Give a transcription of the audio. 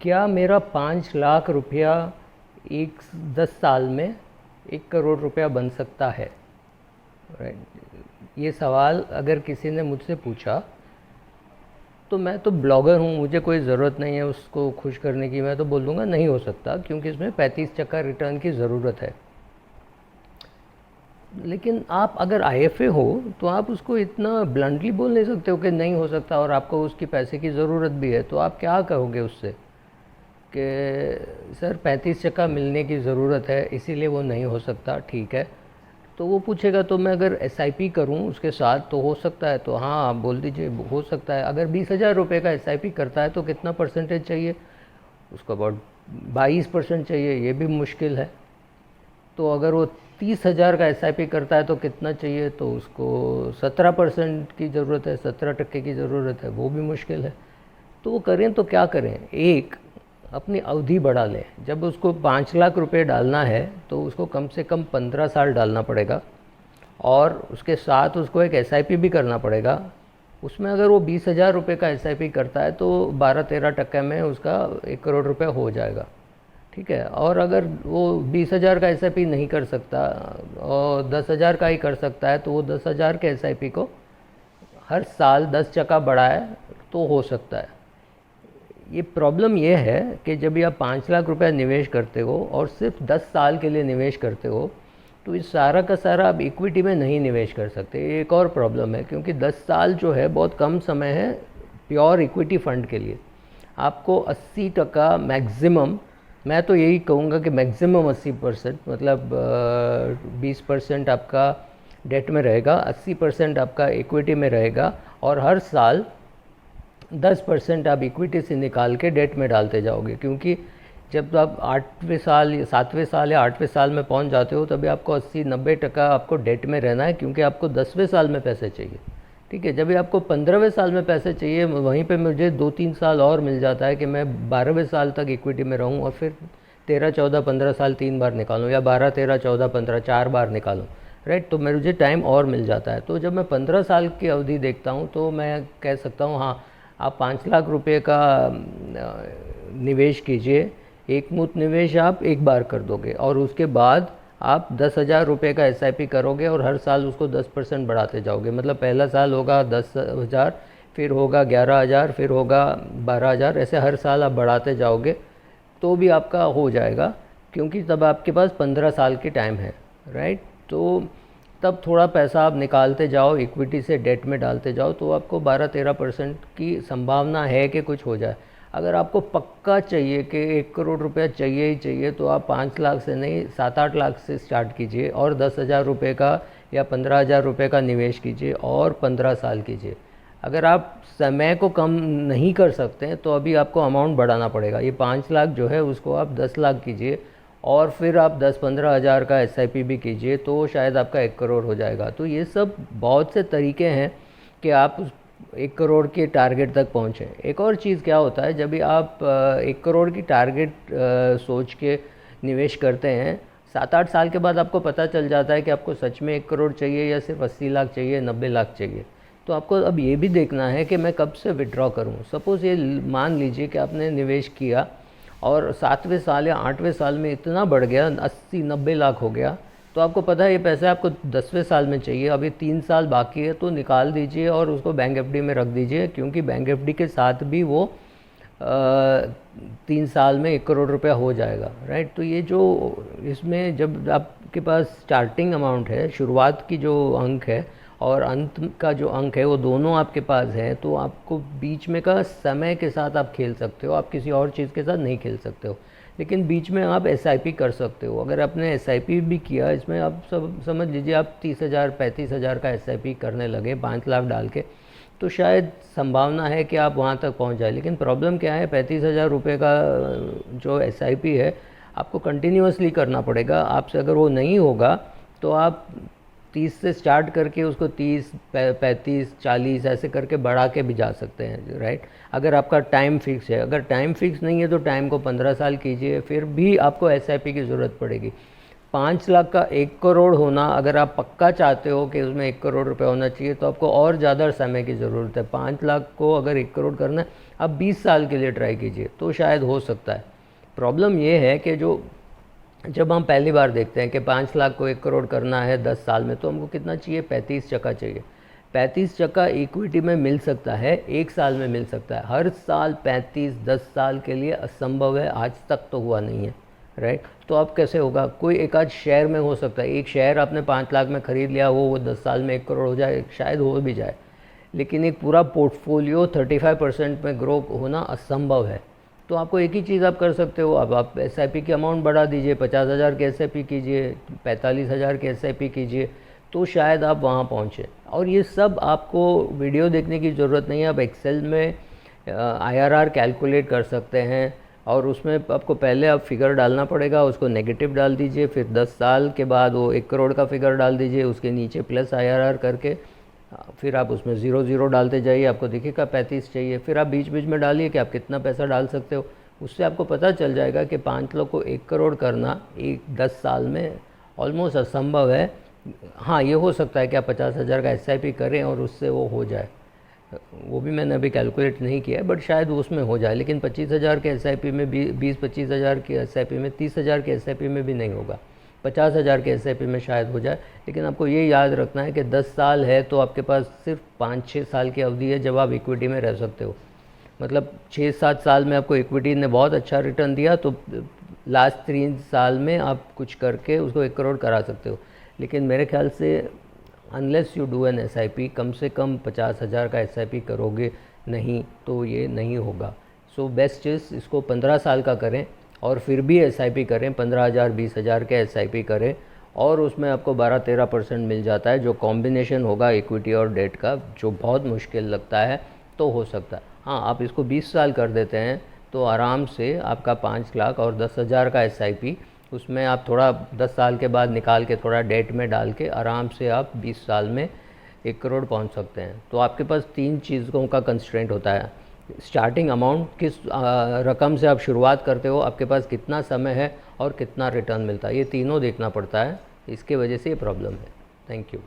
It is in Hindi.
क्या मेरा 5 लाख रुपया एक 10 साल में 1 करोड़ रुपया बन सकता है? राइट, ये सवाल अगर किसी ने मुझसे पूछा तो मैं तो ब्लॉगर हूँ, मुझे कोई ज़रूरत नहीं है उसको खुश करने की। मैं तो बोल दूँगा नहीं हो सकता, क्योंकि इसमें 35% रिटर्न की ज़रूरत है। लेकिन आप अगर आईएफए हो तो आप उसको इतना ब्लंटली बोल नहीं सकते हो कि नहीं हो सकता, और आपको उसकी पैसे की ज़रूरत भी है। तो आप क्या कहोगे उससे कि सर 35% मिलने की ज़रूरत है इसीलिए वो नहीं हो सकता, ठीक है। तो वो पूछेगा तो मैं अगर एसआईपी करूं उसके साथ तो हो सकता है? तो हाँ, आप बोल दीजिए हो सकता है। अगर 20,000 रुपये का एसआईपी करता है तो कितना परसेंटेज चाहिए उसको? अबाउट 22% चाहिए, ये भी मुश्किल है। तो अगर वो 30,000 का एसआईपी करता है तो कितना चाहिए? तो उसको 17% की ज़रूरत है, 17% की ज़रूरत है, वो भी मुश्किल है। तो वो करें तो क्या करें? एक, अपनी अवधि बढ़ा लें। जब उसको 5 लाख रुपए डालना है तो उसको कम से कम 15 साल डालना पड़ेगा, और उसके साथ उसको एक एसआईपी भी करना पड़ेगा। उसमें अगर वो 20,000 रुपये का एसआईपी करता है तो 12-13% में उसका 1 करोड़ रुपये हो जाएगा, ठीक है। और अगर वो 20,000 का एसआईपी नहीं कर सकता और 10,000 का ही कर सकता है तो वो 10,000 के एसआईपी को हर साल 10% बढ़ाए तो हो सकता है। ये प्रॉब्लम ये है कि जब भी आप 5 लाख रुपया निवेश करते हो और सिर्फ 10 साल के लिए निवेश करते हो तो इस सारा का सारा आप इक्विटी में नहीं निवेश कर सकते। ये एक और प्रॉब्लम है, क्योंकि 10 साल जो है बहुत कम समय है प्योर इक्विटी फंड के लिए। आपको 80% मैक्सिमम, मैं तो यही कहूँगा कि मैक्सिमम 80%, मतलब 20% आपका डेट में रहेगा, 80% आपका इक्विटी में रहेगा, और हर साल 10% आप इक्विटी से निकाल के डेट में डालते जाओगे। क्योंकि जब आप 8वें साल 7वें साल या 8वें साल में पहुंच जाते हो तभी आपको 80-90% आपको डेट में रहना है, क्योंकि आपको 10वें साल में पैसे चाहिए, ठीक है। जब भी आपको 15वें साल में पैसे चाहिए, वहीं पे मुझे 2-3 साल और मिल जाता है कि मैं 12वें साल तक इक्विटी में रहूं और फिर 13-14-15 साल 3 बार निकालूं, या 12-13-14-15 4 बार निकालूं, राइट। तो मुझे टाइम और मिल जाता है। तो जब मैं 15 साल की अवधि देखता हूँ तो मैं कह सकता हूँ हाँ, आप 5 लाख रुपये का निवेश कीजिए। एक मुश्त निवेश आप एक बार कर दोगे, और उसके बाद आप 10,000 रुपये का एसआईपी करोगे और हर साल उसको 10% बढ़ाते जाओगे। मतलब पहला साल होगा 10,000, फिर होगा 11,000, फिर होगा 12,000, ऐसे हर साल आप बढ़ाते जाओगे तो भी आपका हो जाएगा, क्योंकि तब आपके पास 15 साल की टाइम है, राइट। तो तब थोड़ा पैसा आप निकालते जाओ, इक्विटी से डेट में डालते जाओ, तो आपको 12-13% की संभावना है कि कुछ हो जाए। अगर आपको पक्का चाहिए कि 1 करोड़ रुपया चाहिए ही चाहिए तो आप 5 लाख से नहीं 7-8 लाख से स्टार्ट कीजिए, और 10,000 रुपये का या 15,000 रुपये का निवेश कीजिए और 15 साल कीजिए। अगर आप समय को कम नहीं कर सकते हैं तो अभी आपको अमाउंट बढ़ाना पड़ेगा। ये 5 लाख जो है उसको आप 10 लाख कीजिए, और फिर आप 10-15 हज़ार का एसआईपी भी कीजिए, तो शायद आपका 1 करोड़ हो जाएगा। तो ये सब बहुत से तरीके हैं कि आप उस 1 करोड़ के टारगेट तक पहुँचें। एक और चीज़ क्या होता है, जब भी आप 1 करोड़ की टारगेट सोच के निवेश करते हैं, 7-8 साल के बाद आपको पता चल जाता है कि आपको सच में 1 करोड़ चाहिए या सिर्फ 80 लाख चाहिए, 90 लाख चाहिए। तो आपको अब ये भी देखना है कि मैं कब से विड्रॉ करूं। सपोज़ ये मान लीजिए कि आपने निवेश किया और 7वें साल या 8वें साल में इतना बढ़ गया, 80-90 लाख हो गया, तो आपको पता है ये पैसा आपको 10वें साल में चाहिए, अभी 3 साल बाकी है, तो निकाल दीजिए और उसको बैंक एफडी में रख दीजिए, क्योंकि बैंक एफडी के साथ भी वो 3 साल में 1 करोड़ रुपया हो जाएगा, राइट। तो ये जो इसमें जब आपके पास स्टार्टिंग अमाउंट है, शुरुआत की जो अंक है और अंत का जो अंक है, वो दोनों आपके पास है, तो आपको बीच में का समय के साथ आप खेल सकते हो, आप किसी और चीज़ के साथ नहीं खेल सकते हो। लेकिन बीच में आप एसआईपी कर सकते हो। अगर आपने एसआईपी भी किया, इसमें आप सब समझ लीजिए आप 30,000 35,000 का एसआईपी करने लगे 5 लाख डाल के, तो शायद संभावना है कि आप वहाँ तक पहुँच जाए। लेकिन प्रॉब्लम क्या है, 35,000 रुपये का जो एसआईपी है आपको कंटिन्यूसली करना पड़ेगा। आपसे अगर वो नहीं होगा तो आप 30 से स्टार्ट करके उसको 30, 35, 40 ऐसे करके बढ़ा के भी जा सकते हैं, राइट। अगर आपका टाइम फिक्स है, अगर टाइम फिक्स नहीं है तो टाइम को 15 साल कीजिए, फिर भी आपको एसआईपी की ज़रूरत पड़ेगी। 5 लाख का 1 करोड़ होना, अगर आप पक्का चाहते हो कि उसमें 1 करोड़ रुपये होना चाहिए तो आपको और ज़्यादा समय की ज़रूरत है। 5 लाख को अगर 1 करोड़ करना है आप 20 साल के लिए ट्राई कीजिए तो शायद हो सकता है। प्रॉब्लम ये है कि जब हम पहली बार देखते हैं कि 5 लाख को 1 करोड़ करना है 10 साल में, तो हमको कितना चाहिए, 35 चक्का चाहिए। 35 चक्का इक्विटी में मिल सकता है, 1 साल में मिल सकता है। हर साल 35 10 साल के लिए असंभव है, आज तक तो हुआ नहीं है, राइट। तो अब कैसे होगा, कोई एक आध शेयर में हो सकता है, एक शेयर आपने 5 लाख में ख़रीद लिया, वो 10 साल में 1 करोड़ हो जाए, शायद हो भी जाए, लेकिन एक पूरा पोर्टफोलियो 35% में ग्रो होना असंभव है। तो आपको एक ही चीज़ आप कर सकते हो, अब आप SIP की अमाउंट बढ़ा दीजिए, 50,000 की SIP कीजिए, 45,000 की SIP कीजिए, तो शायद आप वहाँ पहुँचे। और ये सब आपको वीडियो देखने की ज़रूरत नहीं है, आप एक्सेल में IRR कैलकुलेट कर सकते हैं, और उसमें आपको पहले आप फिगर डालना पड़ेगा, उसको नेगेटिव डाल दीजिए, फिर 10 साल के बाद वो 1 करोड़ का फिगर डाल दीजिए, उसके नीचे प्लस IRR करके फिर आप उसमें 0 डालते जाइए, आपको दिखेगा 35 चाहिए, फिर आप बीच बीच में डालिए कि आप कितना पैसा डाल सकते हो। उससे आपको पता चल जाएगा कि 5 लाख को 1 करोड़ करना 10 साल में ऑलमोस्ट असंभव है। हाँ, ये हो सकता है कि आप 50,000 का SIP करें और उससे वो हो जाए, वो भी मैंने अभी कैलकुलेट नहीं किया है, बट शायद उसमें हो जाए। लेकिन 25,000 के SIP में 20-25,000 के SIP में, 30,000 के SIP में भी नहीं होगा, 50,000 के SIP में शायद हो जाए। लेकिन आपको ये याद रखना है कि 10 साल है तो आपके पास सिर्फ 5-6 साल की अवधि है जब आप इक्विटी में रह सकते हो। मतलब 6-7 साल में आपको इक्विटी ने बहुत अच्छा रिटर्न दिया, तो लास्ट 3 साल में आप कुछ करके उसको 1 करोड़ करा सकते हो। लेकिन मेरे ख्याल से unless you do an SIP, कम से कम 50,000 का SIP करोगे नहीं तो ये नहीं होगा। सो बेस्ट चीज़ इसको 15 साल का करें, और फिर भी SIP करें, 15,000 20,000 के SIP करें, और उसमें आपको 12-13% मिल जाता है, जो कॉम्बिनेशन होगा इक्विटी और डेट का, जो बहुत मुश्किल लगता है, तो हो सकता है। हाँ, आप इसको 20 साल कर देते हैं तो आराम से आपका 5 लाख और 10,000 का SIP, उसमें आप थोड़ा 10 साल के बाद निकाल के थोड़ा डेट में डाल के आराम से आप 20 साल में 1 करोड़ पहुंच सकते हैं। तो आपके पास 3 चीज़ों का कंस्ट्रेंट होता है। स्टार्टिंग अमाउंट, किस रकम से आप शुरुआत करते हो, आपके पास कितना समय है और कितना रिटर्न मिलता है, ये तीनों देखना पड़ता है। इसके वजह से ये प्रॉब्लम है। Thank you.